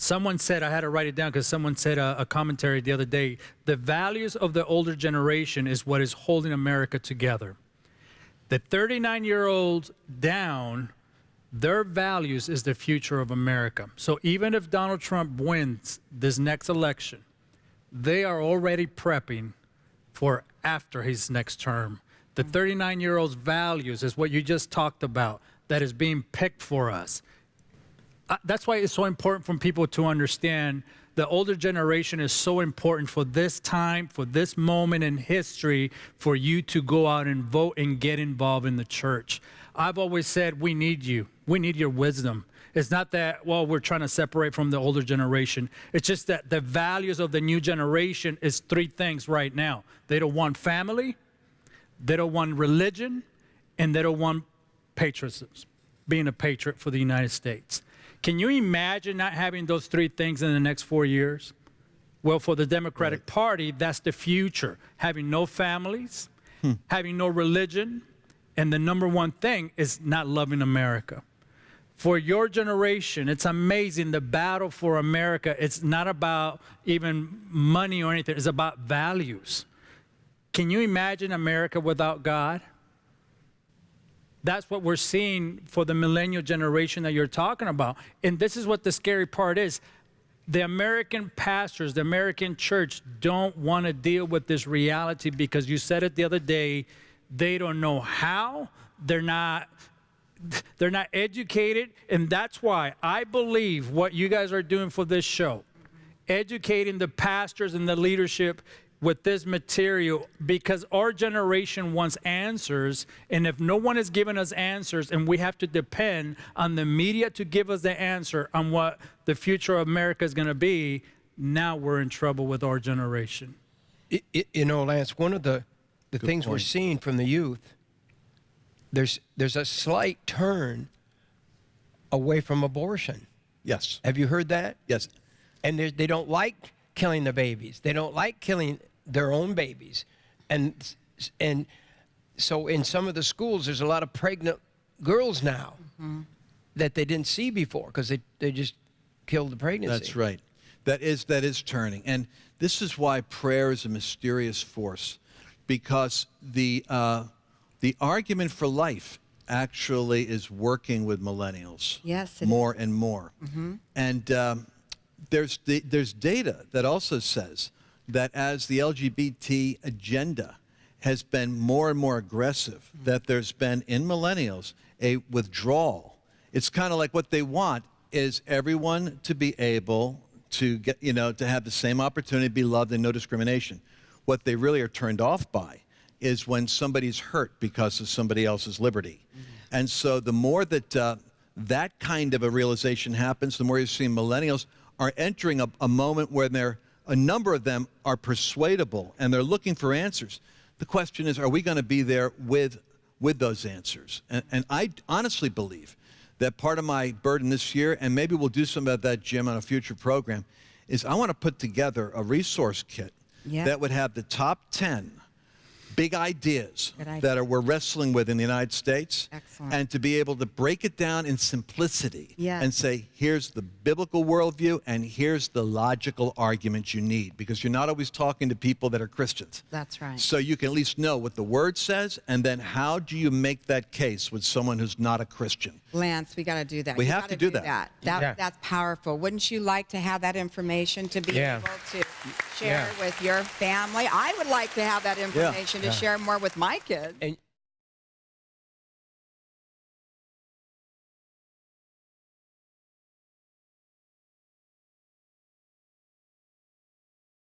Someone said, I had to write it down because someone said a commentary the other day, the values of the older generation is what is holding America together. The 39-year-olds down, their values is the future of America. So even if Donald Trump wins this next election, they are already prepping for after his next term. The 39-year-old's values is what you just talked about that is being picked for us. That's why it's so important for people to understand the older generation is so important for this time, for this moment in history, for you to go out and vote and get involved in the church. I've always said we need you. We need your wisdom. It's not that, well, we're trying to separate from the older generation. It's just that the values of the new generation is three things right now. They don't want family, they don't want religion, and they don't want patriotism, being a patriot for the United States. Can you imagine not having those three things in the next 4 years? Well, for the Democratic Party, that's the future. Having no families, having no religion, and the number one thing is not loving America. For your generation, it's amazing, the battle for America, it's not about even money or anything, it's about values. Can you imagine America without God? That's what we're seeing for the millennial generation that you're talking about. And this is what the scary part is. The American pastors, the American church don't want to deal with this reality because you said it the other day, they don't know how, they're not educated, and that's why I believe what you guys are doing for this show, educating the pastors and the leadership with this material, because our generation wants answers, and if no one is giving us answers and we have to depend on the media to give us the answer on what the future of America is going to be, now we're in trouble with our generation. You know, Lance, one of the things we're seeing from the youth, there's a slight turn away from abortion. Yes. Have you heard that? Yes. And they don't like killing the babies. They don't like killing their own babies. And so in some of the schools, there's a lot of pregnant girls now that they didn't see before because they just killed the pregnancy. That's right. That is turning. And this is why prayer is a mysterious force, because the argument for life actually is working with millennials. Yes, it more is. And more. And there's data that also says that as the LGBT agenda has been more and more aggressive, that there's been in millennials a withdrawal. It's kind of like what they want is everyone to be able to get, to have the same opportunity, be loved, and no discrimination. What they really are turned off by is when somebody's hurt because of somebody else's liberty. And so the more that that kind of a realization happens, the more you see millennials are entering a moment where a number of them are persuadable and they're looking for answers. The question is, are we going to be there with those answers? And I honestly believe that part of my burden this year, and maybe we'll do some of that, Jim, on a future program, is I want to put together a resource kit that would have the top 10 big ideas that we're wrestling with in the United States. Excellent. And to be able to break it down in simplicity and say, here's the biblical worldview and here's the logical arguments you need, because you're not always talking to people that are Christians. That's right. So you can at least know what the Word says, and then how do you make that case with someone who's not a Christian? Lance, we got to do that. We have to do that. That's powerful. Wouldn't you like to have that information to be able to share with your family? I would like to have that information to share more with my kids.